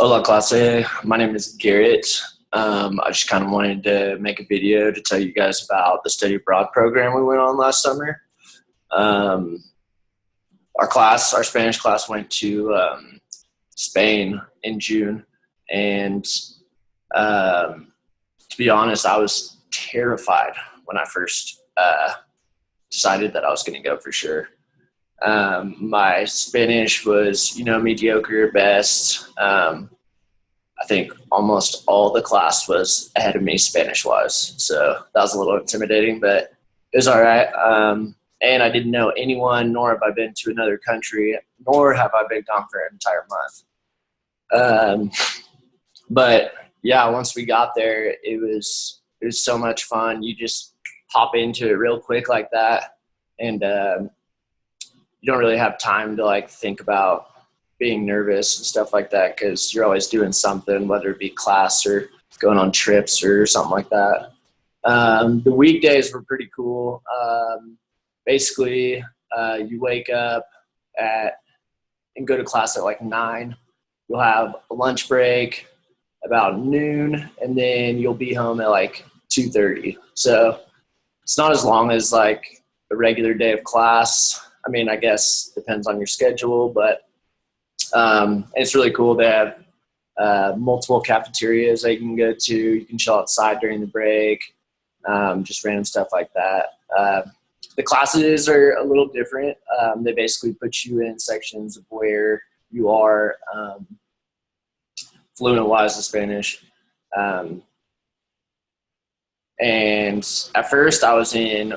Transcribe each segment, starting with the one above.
Hola clase, my name is Garrett. I just kind of wanted to make a video to tell you guys about the study abroad program we went on last summer. Um, our Spanish class went to Spain in June, and to be honest, I was terrified when I first decided that I was going to go for sure. My Spanish was, mediocre at best. I think almost all the class was ahead of me Spanish-wise, so that was a little intimidating, but it was all right. And I didn't know anyone, nor have I been to another country, nor have I been gone for an entire month. But yeah, once we got there, it was so much fun. You just hop into it real quick like that, and you don't really have time to think about being nervous and stuff like that because you're always doing something, whether it be class or going on trips or something like that. The weekdays were pretty cool. Basically, you wake up and go to class at 9. You'll have a lunch break about noon, and then you'll be home at 2:30. So it's not as long as a regular day of class. I mean, I guess depends on your schedule, but it's really cool. They have multiple cafeterias that you can go to. You can chill outside during the break, just random stuff like that. The classes are a little different. They basically put you in sections of where you are fluent-wise in Spanish. And at first I was in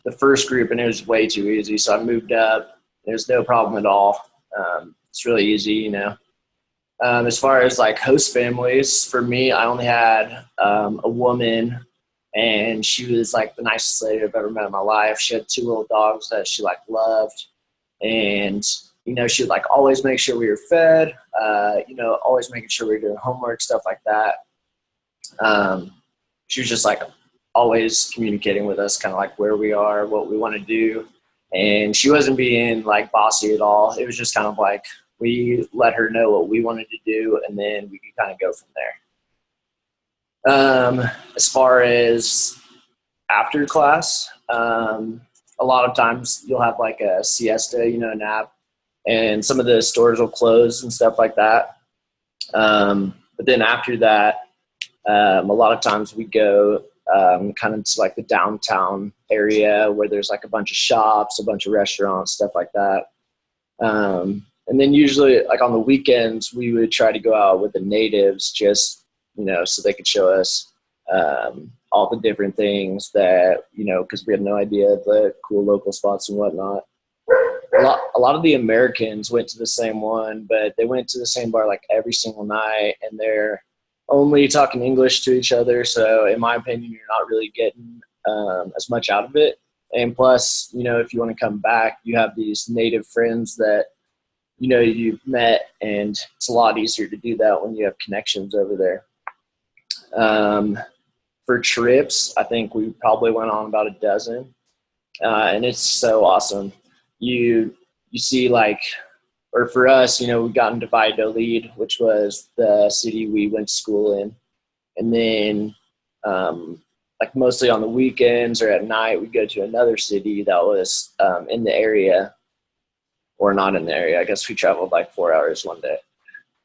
the first group, and it was way too easy, so I moved up. There's no problem at all. It's really easy, As far as host families, for me, I only had a woman, and she was the nicest lady I've ever met in my life. She had 2 little dogs that she loved, and she would always make sure we were fed. Always making sure we were doing homework, stuff like that. She was just always communicating with us, kind of where we are, what we want to do. And she wasn't being bossy at all. It was just kind of we let her know what we wanted to do, and then we could kind of go from there. As far as after class, a lot of times you'll have a siesta, a nap, and some of the stores will close and stuff like that. But then after that, a lot of times we go kind of to the downtown area where there's a bunch of shops, a bunch of restaurants, stuff like that. And then usually on the weekends, we would try to go out with the natives just, so they could show us all the different things that, because we had no idea the cool local spots and whatnot. A lot of the Americans went to the same one, but they went to the same bar every single night, and they're only talking English to each other. So in my opinion, you're not really getting as much out of it. And plus, if you want to come back, you have these native friends that, you've met, and it's a lot easier to do that when you have connections over there. For trips, I think we probably went on about a dozen, and it's so awesome. You see or for us, we got into Valladolid, which was the city we went to school in. And then, mostly on the weekends or at night, we'd go to another city that was in the area, or not in the area. I guess we traveled 4 hours one day.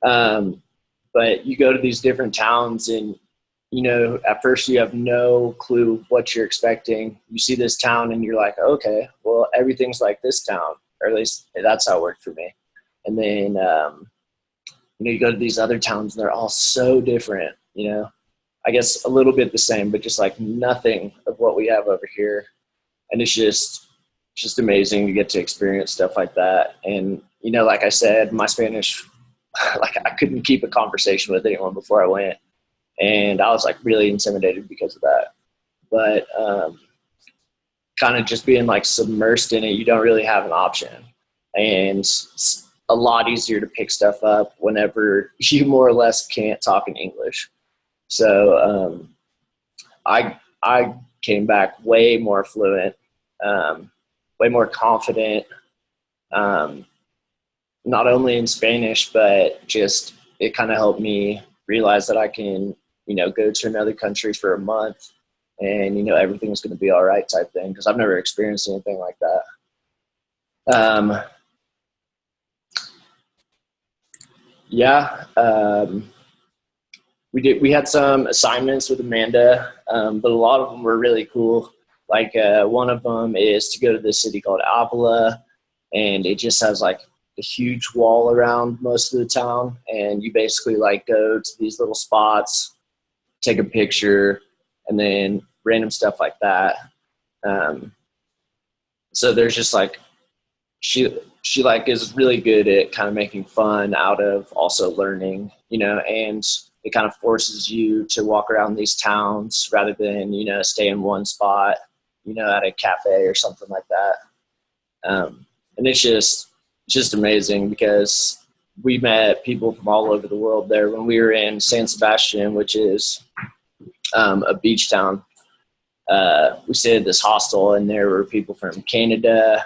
But you go to these different towns, and, at first you have no clue what you're expecting. You see this town, and you're okay, well, everything's like this town, or at least that's how it worked for me. And then, you go to these other towns, and they're all so different, I guess a little bit the same, but just nothing of what we have over here. And it's just amazing to get to experience stuff like that. And, like I said, my Spanish, I couldn't keep a conversation with anyone before I went. And I was really intimidated because of that. But kind of just being submersed in it, you don't really have an option. And it's a lot easier to pick stuff up whenever you more or less can't talk in English. So I came back way more fluent, way more confident. not only in Spanish, but just it kind of helped me realize that I can, go to another country for a month and, everything's going to be all right type thing. Cause I've never experienced anything like that. Yeah. We had some assignments with Amanda, but a lot of them were really cool. Like one of them is to go to this city called Avila, and it just has like a huge wall around most of the town, and you basically like go to these little spots, take a picture, and then random stuff like that. Um, so there's just like she like is really good at kind of making fun out of also learning, and it kind of forces you to walk around these towns rather than, stay in one spot, at a cafe or something like that. And it's just amazing because we met people from all over the world there when we were in San Sebastian, which is a beach town. We stayed at this hostel, and there were people from Canada,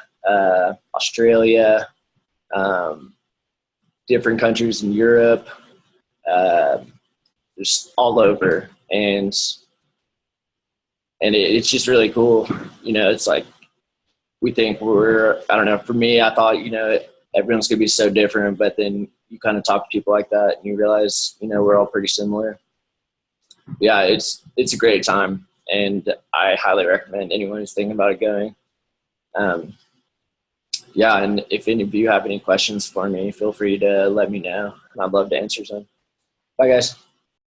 Australia, different countries in Europe, just all over. And it's just really cool. It's like, we think I don't know, for me, I thought, everyone's going to be so different, but then you kind of talk to people like that and you realize, we're all pretty similar. Yeah, it's a great time, and I highly recommend anyone who's thinking about it going. Yeah, and if any of you have any questions for me, feel free to let me know, and I'd love to answer some. Bye, guys.